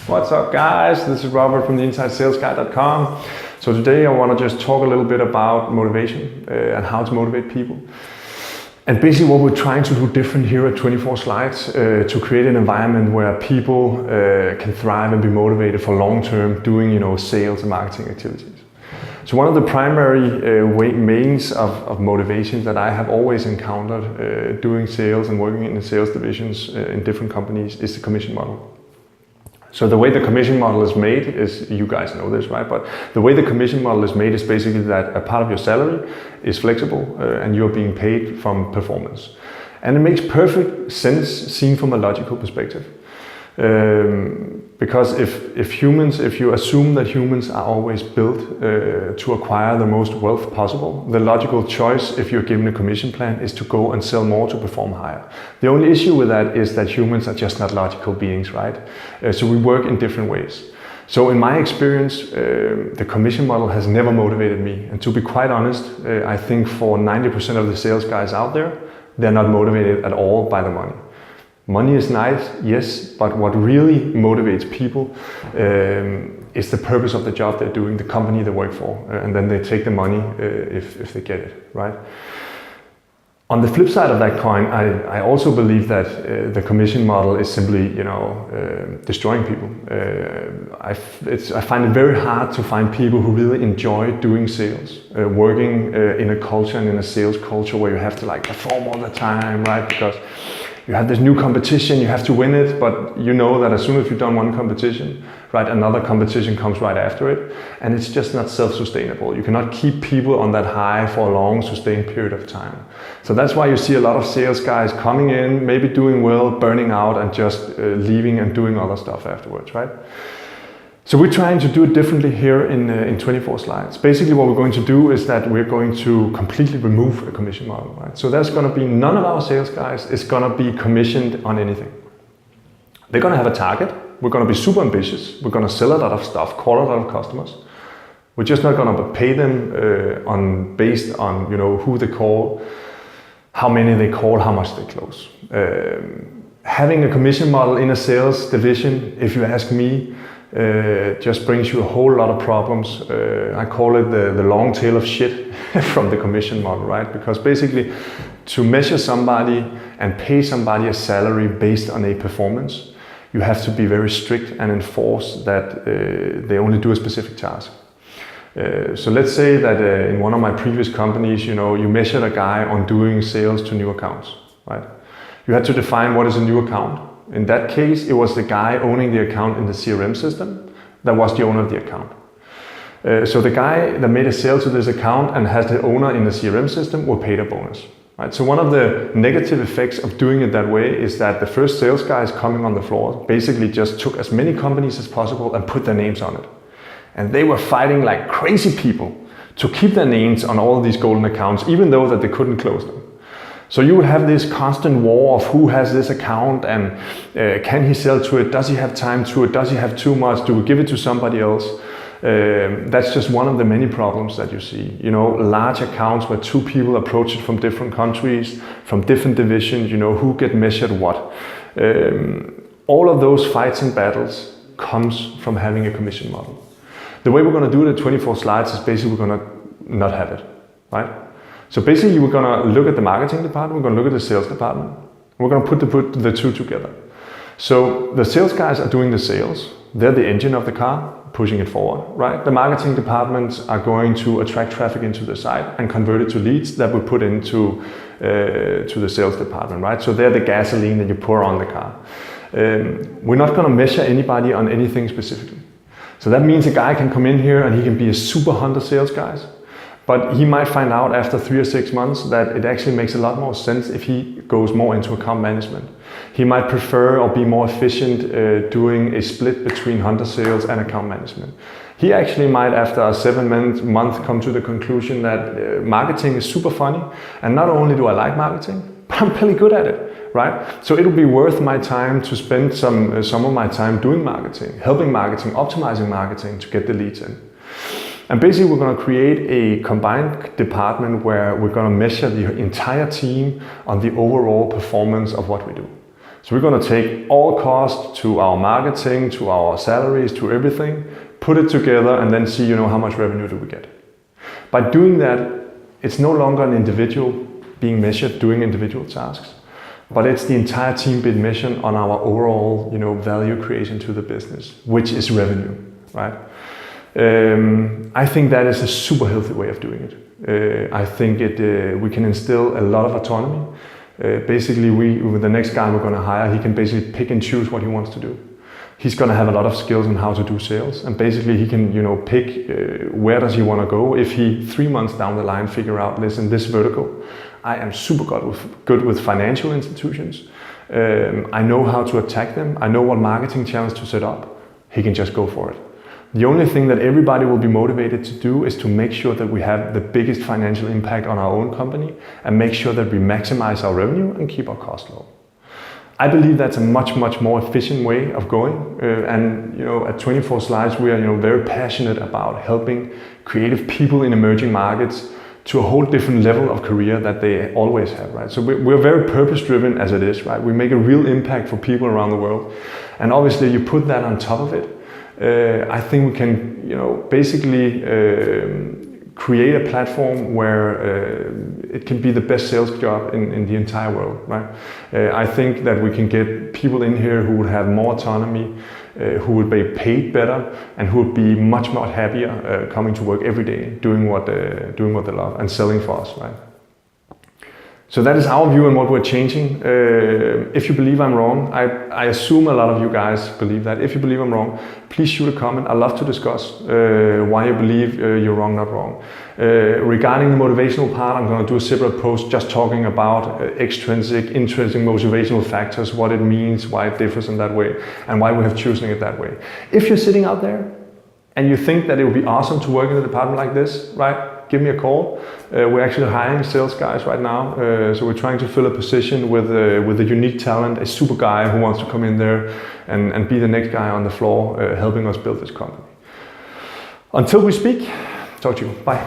What's up guys, this is Robert from theinsidesalesguy.com. So today I want to just talk a little bit about motivation and how to motivate people. And basically what we're trying to do different here at 24 Slides to create an environment where people can thrive and be motivated for long-term doing sales and marketing activities. So one of the primary means of motivation that I have always encountered doing sales and working in the sales divisions in different companies is the commission model. So the way the commission model is made is, you guys know this, right? But the way the commission model is made is basically that a part of your salary is flexible and you're being paid from performance. And it makes perfect sense seen from a logical perspective. Because if you assume that humans are always built to acquire the most wealth possible, the logical choice if you're given a commission plan is to go and sell more to perform higher. The only issue with that is that humans are just not logical beings, right? So we work in different ways. So in my experience, the commission model has never motivated me. And to be quite honest, I think for 90% of the sales guys out there, they're not motivated at all by the money. Money is nice, yes, but what really motivates people is the purpose of the job they're doing, the company they work for, and then they take the money if they get it, right? On the flip side of that coin, I also believe that the commission model is simply, destroying people. I find it very hard to find people who really enjoy doing sales, working in a culture and in a sales culture where you have to perform all the time, right? Because you have this new competition, you have to win it, but you know that as soon as you've done one competition, right, another competition comes right after it, and it's just not self-sustainable. You cannot keep people on that high for a long, sustained period of time. So that's why you see a lot of sales guys coming in, maybe doing well, burning out, and just leaving and doing other stuff afterwards, right? So we're trying to do it differently here in 24 Slides. Basically what we're going to do is that we're going to completely remove a commission model, right? So there's going to be none of our sales guys is going to be commissioned on anything. They're going to have a target. We're going to be super ambitious. We're going to sell a lot of stuff, call a lot of customers. We're just not going to pay them based on who they call, how many they call, how much they close. Having a commission model in a sales division, if you ask me, just brings you a whole lot of problems. I call it the long tail of shit from the commission model, right? Because basically to measure somebody and pay somebody a salary based on a performance, you have to be very strict and enforce that they only do a specific task. So let's say that in one of my previous companies, you measured a guy on doing sales to new accounts, right? You had to define what is a new account. In that case, it was the guy owning the account in the CRM system that was the owner of the account. So the guy that made a sale to this account and has the owner in the CRM system were paid a bonus. Right? So one of the negative effects of doing it that way is that the first sales guys coming on the floor basically just took as many companies as possible and put their names on it. And they were fighting like crazy people to keep their names on all of these golden accounts, even though that they couldn't close them. So you would have this constant war of who has this account and can he sell to it? Does he have time to it? Does he have too much? Do we give it to somebody else? That's just one of the many problems that you see. Large accounts where two people approach it from different countries, from different divisions, who get measured what. All of those fights and battles comes from having a commission model. The way we're going to do it at 24 Slides is basically we're going to not have it, right? So basically we're going to look at the marketing department, we're going to look at the sales department, we're going to put the two together. So the sales guys are doing the sales, they're the engine of the car, pushing it forward, right? The marketing departments are going to attract traffic into the site and convert it to leads that we put into to the sales department, right? So they're the gasoline that you pour on the car. We're not going to measure anybody on anything specifically. So that means a guy can come in here and he can be a super hunter sales guy. But he might find out after 3 or 6 months that it actually makes a lot more sense if he goes more into account management. He might prefer or be more efficient doing a split between hunter sales and account management. He actually might, after a 7 month, come to the conclusion that marketing is super funny. And not only do I like marketing, but I'm really good at it, right? So it'll be worth my time to spend some of my time doing marketing, helping marketing, optimizing marketing to get the leads in. And basically we're going to create a combined department where we're going to measure the entire team on the overall performance of what we do. So we're going to take all costs to our marketing, to our salaries, to everything, put it together, and then see, how much revenue do we get. By doing that, it's no longer an individual being measured doing individual tasks, but it's the entire team being measured on our overall, value creation to the business, which is revenue, right? I think that is a super healthy way of doing it. I think we can instill a lot of autonomy. Basically, with the next guy we're going to hire, he can basically pick and choose what he wants to do. He's going to have a lot of skills on how to do sales, and basically he can, pick where does he want to go. If he 3 months down the line figure out, listen, this vertical, I am super good with financial institutions. I know how to attack them. I know what marketing channels to set up. He can just go for it. The only thing that everybody will be motivated to do is to make sure that we have the biggest financial impact on our own company and make sure that we maximize our revenue and keep our costs low. I believe that's a much more efficient way of going. And at 24 Slides, we are very passionate about helping creative people in emerging markets to a whole different level of career that they always have, right? So we're very purpose-driven as it is, right? We make a real impact for people around the world. And obviously you put that on top of it, I think we can, basically create a platform where it can be the best sales job in the entire world, right? I think that we can get people in here who would have more autonomy, who would be paid better, and who would be much more happier coming to work every day, doing what they love and selling for us, right? So that is our view on what we're changing. If you believe I'm wrong, I assume a lot of you guys believe that. If you believe I'm wrong, please shoot a comment. I'd love to discuss why you believe you're wrong, not wrong. Regarding the motivational part, I'm going to do a separate post just talking about extrinsic, intrinsic motivational factors, what it means, why it differs in that way, and why we have chosen it that way. If you're sitting out there and you think that it would be awesome to work in a department like this, right? Give me a call. We're actually hiring sales guys right now. So we're trying to fill a position with a unique talent, a super guy who wants to come in there and be the next guy on the floor helping us build this company. Until we speak, talk to you. Bye.